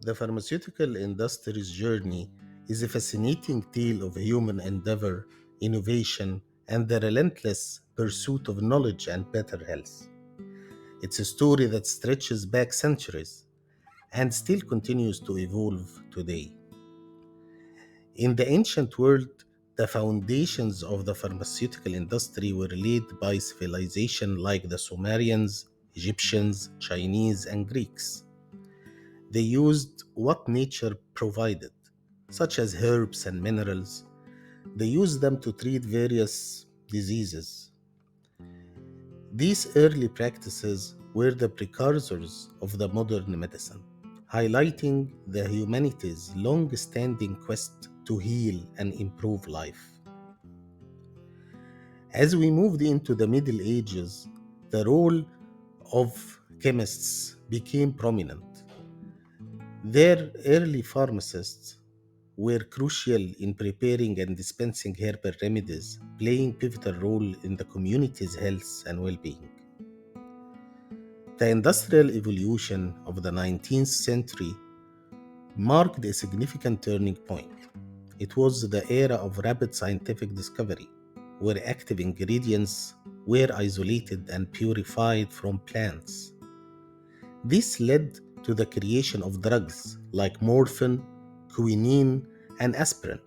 The pharmaceutical industry's journey is a fascinating tale of human endeavor, innovation, and the relentless pursuit of knowledge and better health. It's a story that stretches back centuries and still continues to evolve today. In the ancient world, the foundations of the pharmaceutical industry were laid by civilization like the Sumerians, Egyptians, Chinese, and Greeks. They used what nature provided, such as herbs and minerals. They used them to treat various diseases. These early practices were the precursors of the modern medicine, highlighting the humanity's long standing quest to heal and improve life. As we moved into the Middle Ages, the role of chemists became prominent. Their early pharmacists were crucial in preparing and dispensing herbal remedies, playing pivotal role in the community's health and well-being. The industrial evolution of the 19th century marked a significant turning point. It was the era of rapid scientific discovery, where active ingredients were isolated and purified from plants. This led to the creation of drugs like morphine, quinine, and aspirin.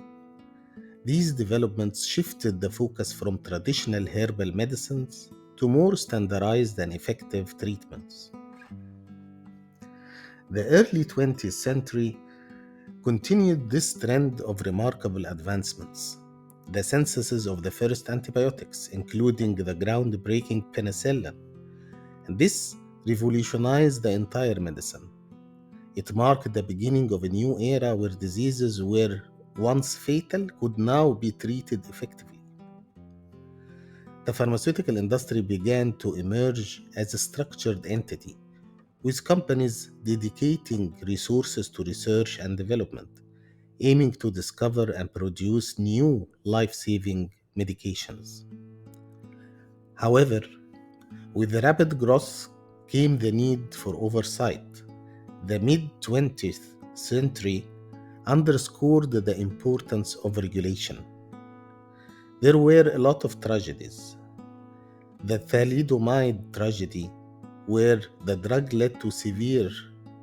These developments shifted the focus from traditional herbal medicines to more standardized and effective treatments. The early 20th century continued this trend of remarkable advancements. The synthesis of the first antibiotics, including the groundbreaking penicillin, and this revolutionized the entire medicine. It marked the beginning of a new era where diseases were once fatal could now be treated effectively. The pharmaceutical industry began to emerge as a structured entity, with companies dedicating resources to research and development, aiming to discover and produce new life saving medications. However, with the rapid growth came the need for oversight. The mid 20th century underscored the importance of regulation. There were a lot of tragedies. The thalidomide tragedy, where the drug led to severe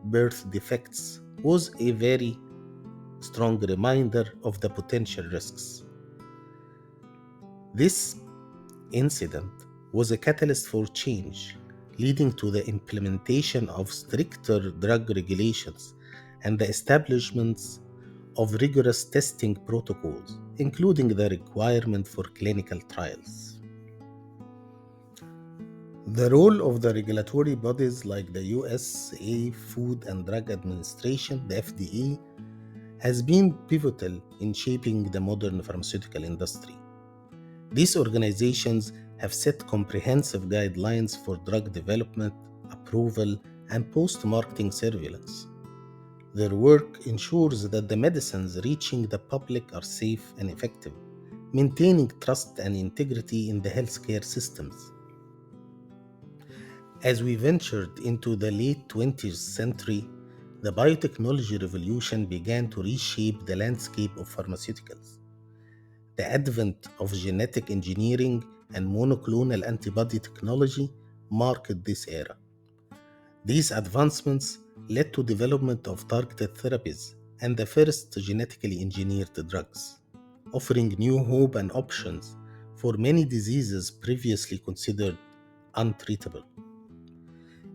birth defects, was a very strong reminder of the potential risks. This incident was a catalyst for change, leading to the implementation of stricter drug regulations and the establishments of rigorous testing protocols, including the requirement for clinical trials. The role of the regulatory bodies like the USA Food and Drug Administration, the FDA, has been pivotal in shaping the modern pharmaceutical industry. These organizations have set comprehensive guidelines for drug development, approval, and post marketing surveillance. Their work ensures that the medicines reaching the public are safe and effective, maintaining trust and integrity in the healthcare systems. As we ventured into the late 20th century, the biotechnology revolution began to reshape the landscape of pharmaceuticals. The advent of genetic engineering and monoclonal antibody technology marked this era. These advancements led to development of targeted therapies and the first genetically engineered drugs, offering new hope and options for many diseases previously considered untreatable.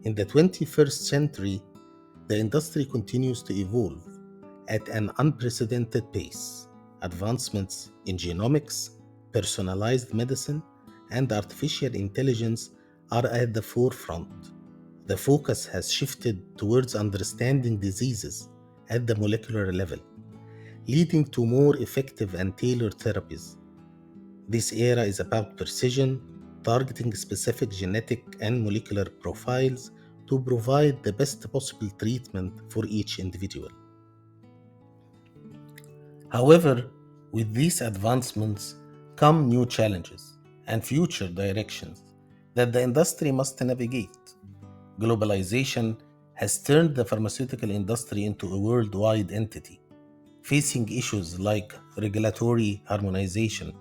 In the 21st century, the industry continues to evolve at an unprecedented pace. Advancements in genomics, personalized medicine, and artificial intelligence are at the forefront. The focus has shifted towards understanding diseases at the molecular level, leading to more effective and tailored therapies. This era is about precision, targeting specific genetic and molecular profiles to provide the best possible treatment for each individual. However, with these advancements come new challenges and future directions that the industry must navigate. Globalization has turned the pharmaceutical industry into a worldwide entity, facing issues like regulatory harmonization,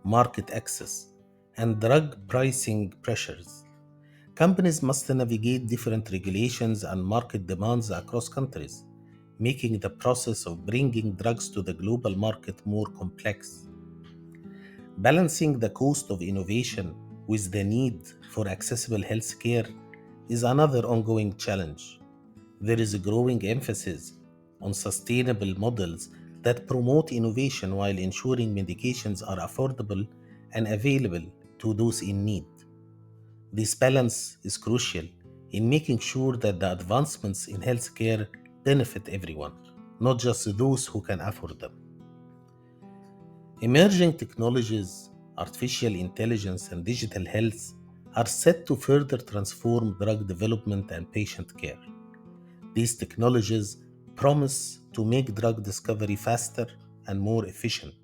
market access, and drug pricing pressures. Companies must navigate different regulations and market demands across countries, making the process of bringing drugs to the global market more complex. Balancing the cost of innovation with the need for accessible healthcare is another ongoing challenge. There is a growing emphasis on sustainable models that promote innovation while ensuring medications are affordable and available to those in need. This balance is crucial in making sure that the advancements in healthcare benefit everyone, not just those who can afford them. Emerging technologies, artificial intelligence, and digital health are set to further transform drug development and patient care. These technologies promise to make drug discovery faster and more efficient,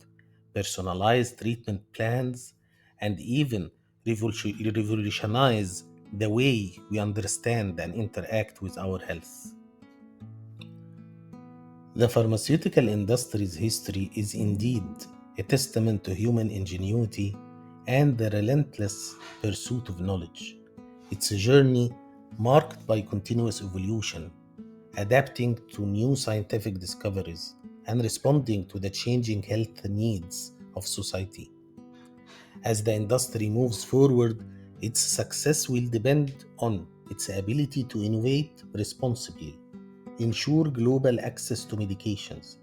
personalize treatment plans, and even revolutionize the way we understand and interact with our health. The pharmaceutical industry's history is indeed a testament to human ingenuity and the relentless pursuit of knowledge. It's a journey marked by continuous evolution, adapting to new scientific discoveries and responding to the changing health needs of society. As the industry moves forward, its success will depend on its ability to innovate responsibly, ensure global access to medications,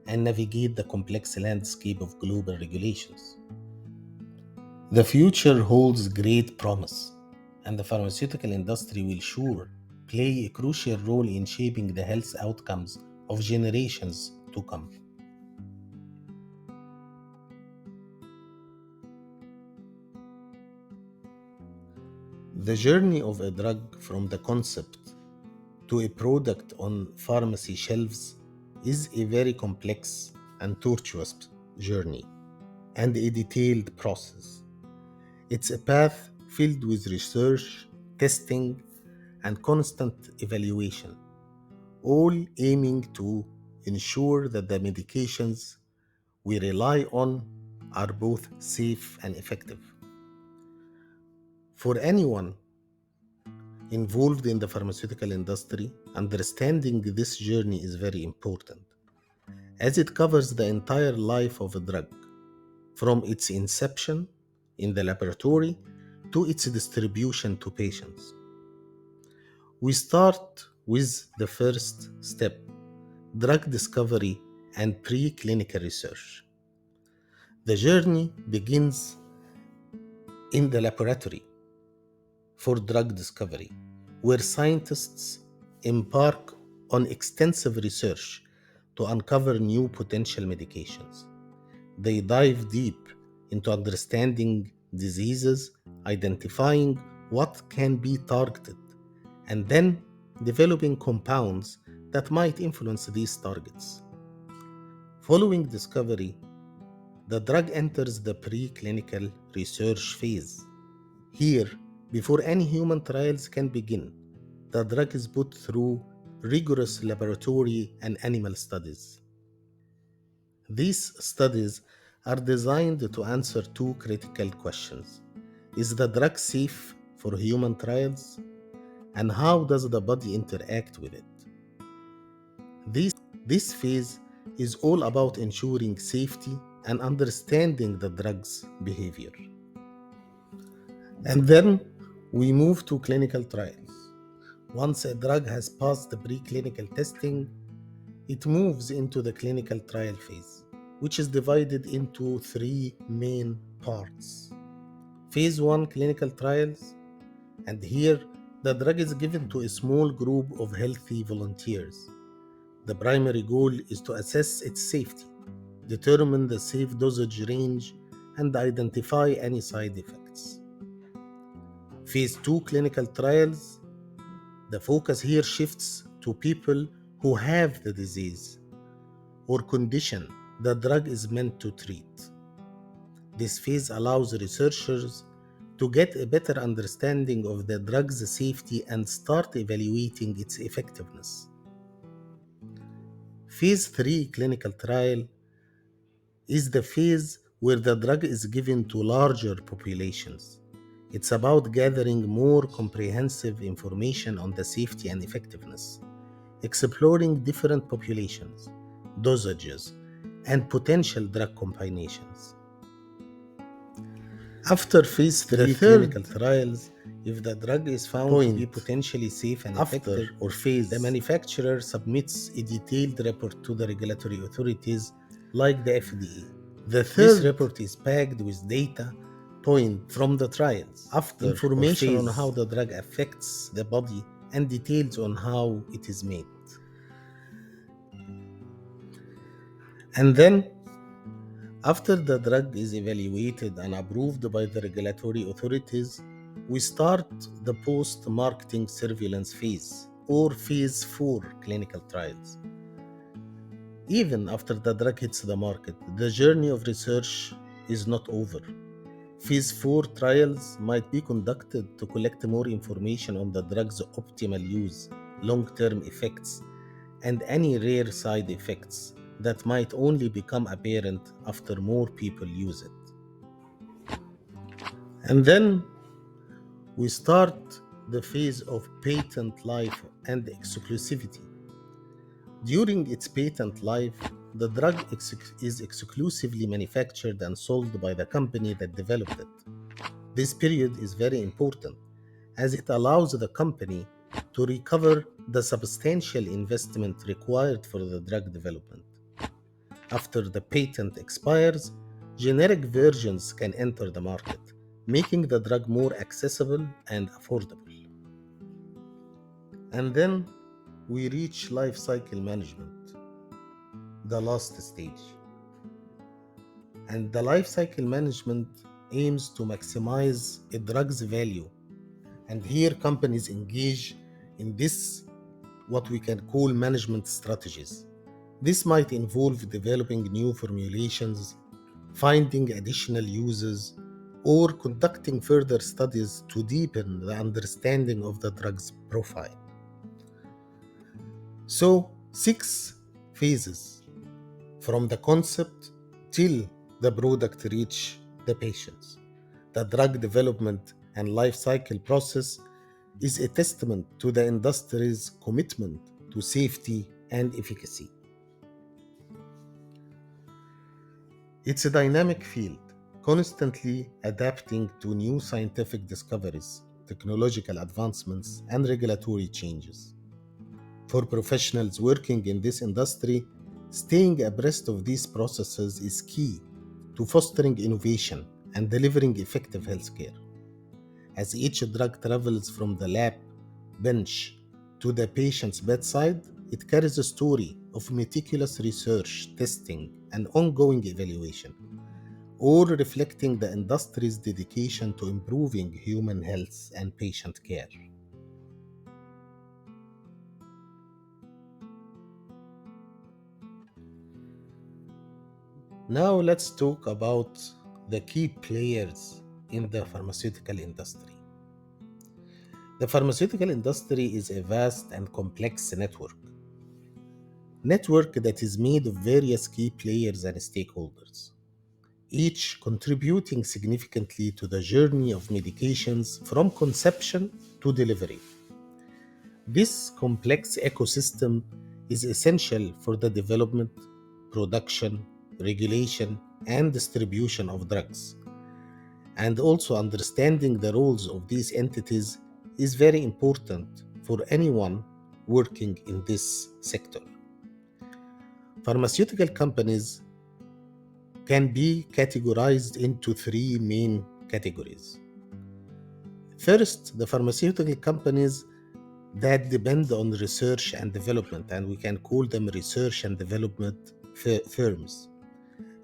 and navigate the complex landscape of global regulations. The future holds great promise, and the pharmaceutical industry will sure play a crucial role in shaping the health outcomes of generations to come. The journey of a drug from the concept to a product on pharmacy shelves is a very complex and tortuous journey and a detailed process. It's a path filled with research, testing, and constant evaluation, all aiming to ensure that the medications we rely on are both safe and effective. For anyone involved in the pharmaceutical industry, understanding this journey is very important, as it covers the entire life of a drug, from its inception in the laboratory to its distribution to patients. We start with the first step: drug discovery and preclinical research. The journey begins in the laboratory for drug discovery, where scientists embark on extensive research to uncover new potential medications. They dive deep into understanding diseases, identifying what can be targeted, and then developing compounds that might influence these targets. Following discovery, the drug enters the preclinical research phase. Here, before any human trials can begin, the drug is put through rigorous laboratory and animal studies. These studies are designed to answer two critical questions. Is the drug safe for human trials? And how does the body interact with it? This phase is all about ensuring safety and understanding the drug's behavior. And then we move to clinical trials. Once a drug has passed the preclinical testing, it moves into the clinical trial phase, which is divided into three main parts. Phase 1 clinical trials, and here the drug is given to a small group of healthy volunteers. The primary goal is to assess its safety, determine the safe dosage range, and identify any side effects. Phase 2 clinical trials, the focus here shifts to people who have the disease or condition the drug is meant to treat. This phase allows researchers to get a better understanding of the drug's safety and start evaluating its effectiveness. Phase 3 clinical trial is the phase where the drug is given to larger populations. It's about gathering more comprehensive information on the safety and effectiveness, exploring different populations, dosages, and potential drug combinations. After phase 3 clinical trials, if the drug is found to be potentially safe and effective, or phase, the manufacturer submits a detailed report to the regulatory authorities like the FDA. This report is packed with data point from the trials, information on how the drug affects the body, and details on how it is made. And then, after the drug is evaluated and approved by the regulatory authorities, we start the post-marketing surveillance phase, or phase 4 clinical trials. Even after the drug hits the market, the journey of research is not over. Phase 4 trials might be conducted to collect more information on the drug's optimal use, long-term effects, and any rare side effects that might only become apparent after more people use it. And then we start the phase of patent life and exclusivity. During its patent life, the drug is exclusively manufactured and sold by the company that developed it. This period is very important as it allows the company to recover the substantial investment required for the drug development. After the patent expires, generic versions can enter the market, making the drug more accessible and affordable. And then we reach life cycle management, the last stage. And the life cycle management aims to maximize a drug's value. And here companies engage in this, what we can call management strategies. This might involve developing new formulations, finding additional uses, or conducting further studies to deepen the understanding of the drug's profile. So, 6 phases from the concept till the product reach the patients. The drug development and life cycle process is a testament to the industry's commitment to safety and efficacy. It's a dynamic field, constantly adapting to new scientific discoveries, technological advancements, and regulatory changes. For professionals working in this industry, staying abreast of these processes is key to fostering innovation and delivering effective healthcare. As each drug travels from the lab bench to the patient's bedside, it carries a story of meticulous research, testing, and ongoing evaluation, all reflecting the industry's dedication to improving human health and patient care. Now let's talk about the key players in the pharmaceutical industry. The pharmaceutical industry is a vast and complex network that is made of various key players and stakeholders, each contributing significantly to the journey of medications from conception to delivery. This complex ecosystem is essential for the development, production, regulation, and distribution of drugs. And also understanding the roles of these entities is very important for anyone working in this sector. Pharmaceutical companies can be categorized into 3 main categories. First, the pharmaceutical companies that depend on research and development, and we can call them research and development firms.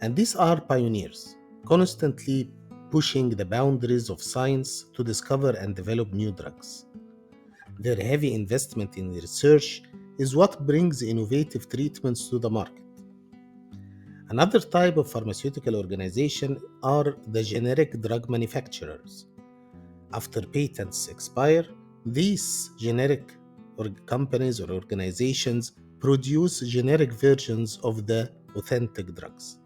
And these are pioneers, constantly pushing the boundaries of science to discover and develop new drugs. Their heavy investment in research is what brings innovative treatments to the market. Another type of pharmaceutical organization are the generic drug manufacturers. After patents expire, these generic companies or organizations produce generic versions of the authentic drugs,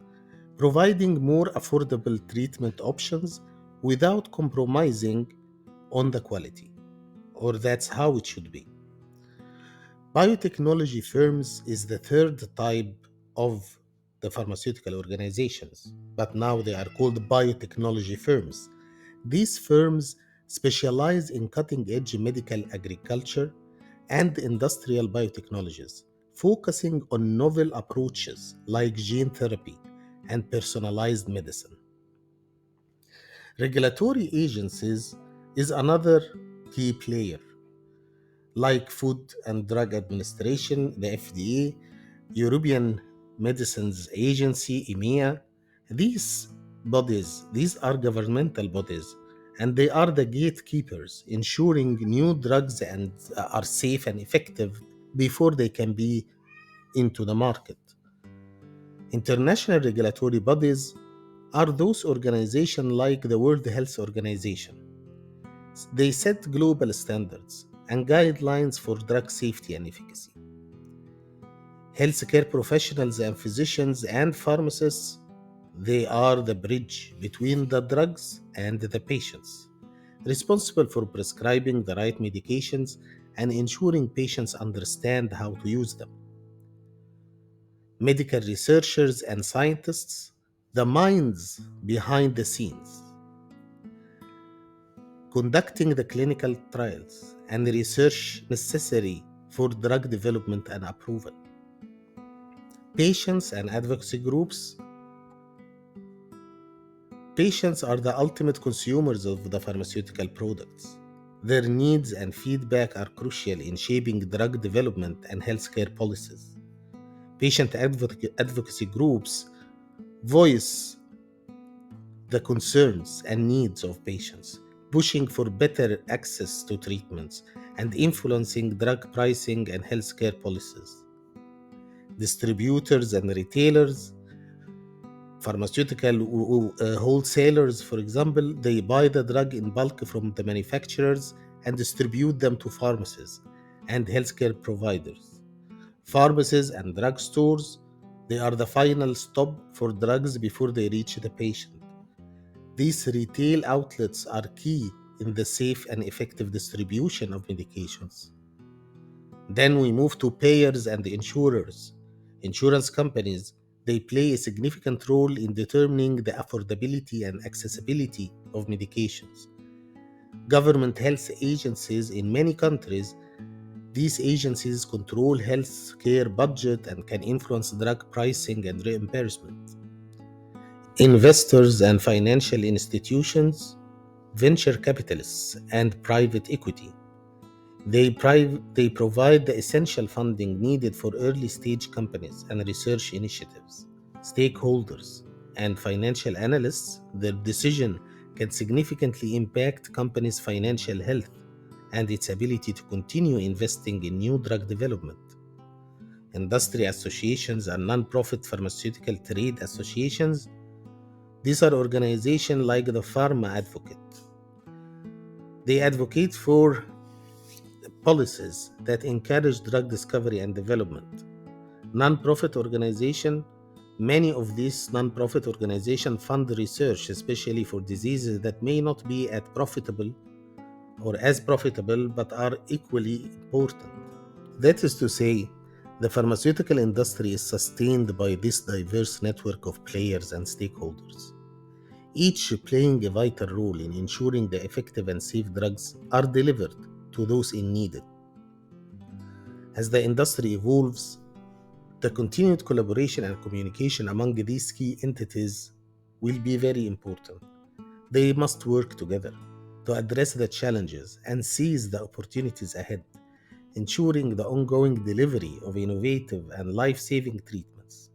providing more affordable treatment options without compromising on the quality. Or that's how it should be. Biotechnology firms is the third type of the pharmaceutical organizations, but now they are called biotechnology firms. These firms specialize in cutting edge medical agriculture and industrial biotechnologies, focusing on novel approaches like gene therapy and personalized medicine. Regulatory agencies is another key player, like Food and Drug Administration, the FDA, European Medicines Agency, EMEA. These are governmental bodies, and they are the gatekeepers, ensuring new drugs are safe and effective before they can be into the market. International regulatory bodies are those organizations like the World Health Organization. They set global standards and guidelines for drug safety and efficacy. Healthcare professionals and physicians and pharmacists, they are the bridge between the drugs and the patients, responsible for prescribing the right medications and ensuring patients understand how to use them. Medical researchers and scientists, the minds behind the scenes, conducting the clinical trials and research necessary for drug development and approval. Patients and advocacy groups. Patients are the ultimate consumers of the pharmaceutical products. Their needs and feedback are crucial in shaping drug development and healthcare policies. Patient advocacy groups voice the concerns and needs of patients, pushing for better access to treatments and influencing drug pricing and healthcare policies. Distributors and retailers, pharmaceutical wholesalers, for example, they buy the drug in bulk from the manufacturers and distribute them to pharmacies and healthcare providers. Pharmacies and drug stores, they are the final stop for drugs before they reach the patient. These retail outlets are key in the safe and effective distribution of medications. Then we move to payers and insurers. Insurance companies, they play a significant role in determining the affordability and accessibility of medications. Government health agencies in many countries, these agencies control health care budget and can influence drug pricing and reimbursement. Investors and financial institutions, venture capitalists, and private equity, they provide the essential funding needed for early stage companies and research initiatives. Stakeholders and financial analysts, their decision can significantly impact companies' financial health and its ability to continue investing in new drug development. Industry associations and non-profit pharmaceutical trade associations, these are organizations like the Pharma Advocate. They advocate for policies that encourage drug discovery and development. Non-profit organizations, many of these non-profit organizations fund research, especially for diseases that may not be as profitable but are equally important. That is to say, the pharmaceutical industry is sustained by this diverse network of players and stakeholders, each playing a vital role in ensuring the effective and safe drugs are delivered to those in need. As the industry evolves, the continued collaboration and communication among these key entities will be very important. They must work together to address the challenges and seize the opportunities ahead, ensuring the ongoing delivery of innovative and life-saving treatments.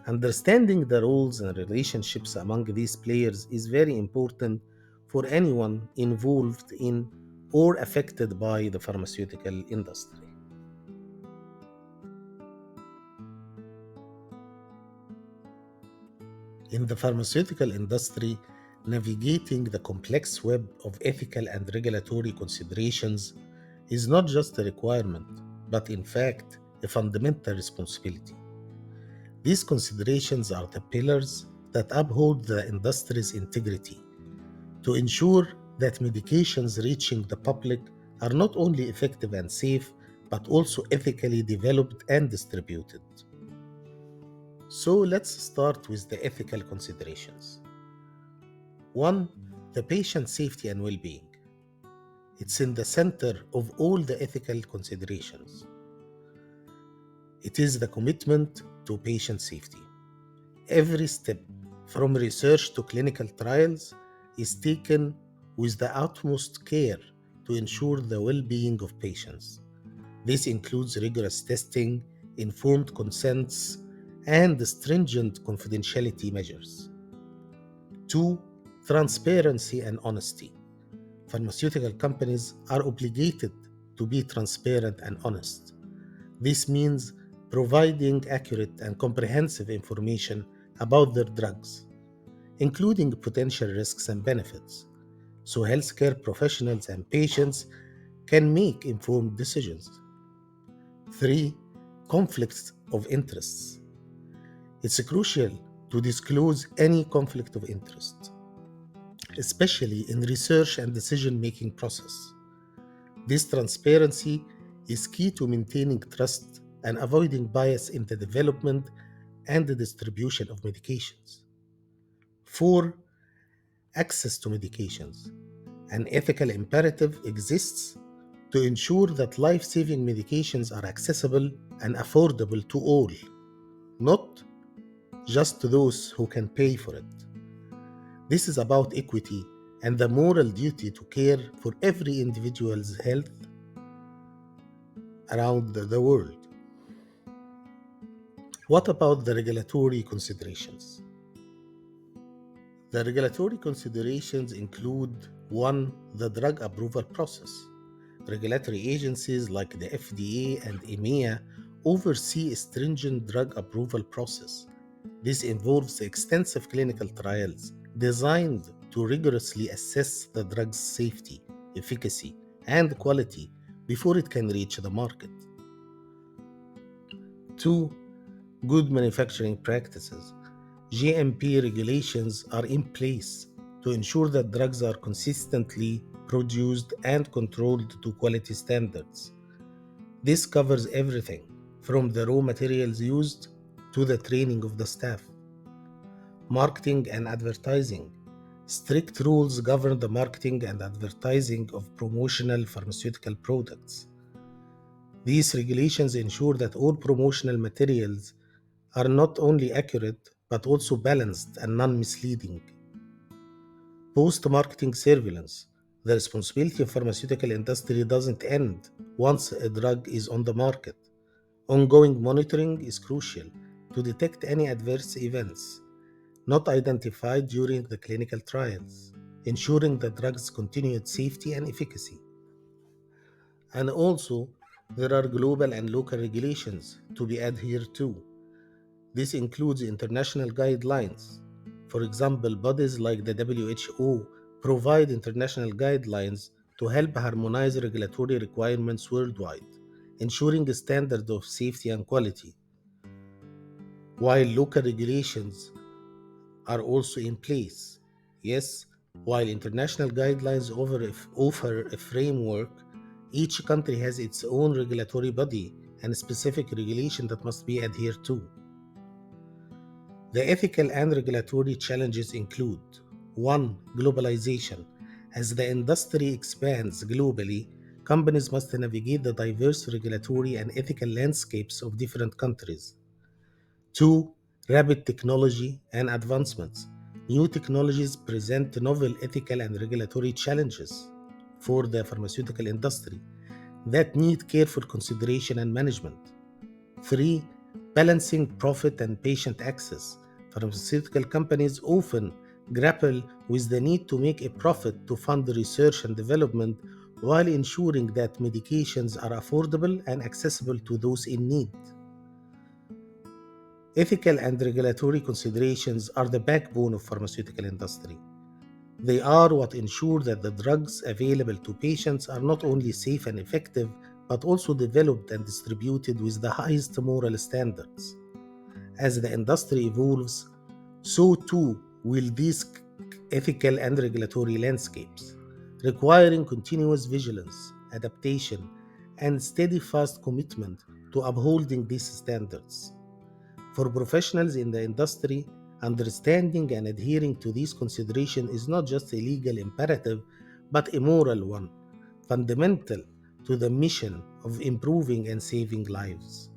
Understanding the roles and relationships among these players is very important for anyone involved in or affected by the pharmaceutical industry. In the pharmaceutical industry, Navigating the complex web of ethical and regulatory considerations is not just a requirement, but in fact, a fundamental responsibility. These considerations are the pillars that uphold the industry's integrity to ensure that medications reaching the public are not only effective and safe, but also ethically developed and distributed. So let's start with the ethical considerations. 1. The patient safety and well being. It's in the center of all the ethical considerations. It is the commitment to patient safety. Every step, from research to clinical trials, is taken with the utmost care to ensure the well being of patients. This includes rigorous testing, informed consents, and stringent confidentiality measures. 2. Transparency and honesty. Pharmaceutical companies are obligated to be transparent and honest. This means providing accurate and comprehensive information about their drugs, including potential risks and benefits, so healthcare professionals and patients can make informed decisions. 3. Conflicts of interests. It's crucial to disclose any conflict of interest, especially in research and decision-making process. This transparency is key to maintaining trust and avoiding bias in the development and the distribution of medications. 4. Access to medications. An ethical imperative exists to ensure that life-saving medications are accessible and affordable to all, not just to those who can pay for it. This is about equity and the moral duty to care for every individual's health around the world. What about the regulatory considerations? The regulatory considerations include 1. The drug approval process. Regulatory agencies like the FDA and EMEA oversee a stringent drug approval process. This involves extensive clinical trials designed to rigorously assess the drug's safety, efficacy, and quality before it can reach the market. 2. Good manufacturing practices. GMP regulations are in place to ensure that drugs are consistently produced and controlled to quality standards. This covers everything from the raw materials used to the training of the staff. Marketing and advertising. Strict rules govern the marketing and advertising of promotional pharmaceutical products. These regulations ensure that all promotional materials are not only accurate but also balanced and non-misleading. Post-marketing surveillance. The responsibility of pharmaceutical industry doesn't end once a drug is on the market. Ongoing monitoring is crucial to detect any adverse events not identified during the clinical trials, ensuring the drug's continued safety and efficacy. And also, there are global and local regulations to be adhered to. This includes international guidelines. For example, bodies like the WHO provide international guidelines to help harmonize regulatory requirements worldwide, ensuring a standard of safety and quality, while local regulations are also in place. Yes, while international guidelines offer a framework, each country has its own regulatory body and specific regulation that must be adhered to. The ethical and regulatory challenges include 1. Globalization. As the industry expands globally, companies must navigate the diverse regulatory and ethical landscapes of different countries. 2. Rapid technology and advancements. New technologies present novel ethical and regulatory challenges for the pharmaceutical industry that need careful consideration and management. 3. Balancing profit and patient access. Pharmaceutical companies often grapple with the need to make a profit to fund research and development while ensuring that medications are affordable and accessible to those in need. Ethical and regulatory considerations are the backbone of pharmaceutical industry. They are what ensure that the drugs available to patients are not only safe and effective, but also developed and distributed with the highest moral standards. As the industry evolves, so too will these ethical and regulatory landscapes, requiring continuous vigilance, adaptation, and steadfast commitment to upholding these standards. For professionals in the industry, understanding and adhering to these considerations is not just a legal imperative, but a moral one, fundamental to the mission of improving and saving lives.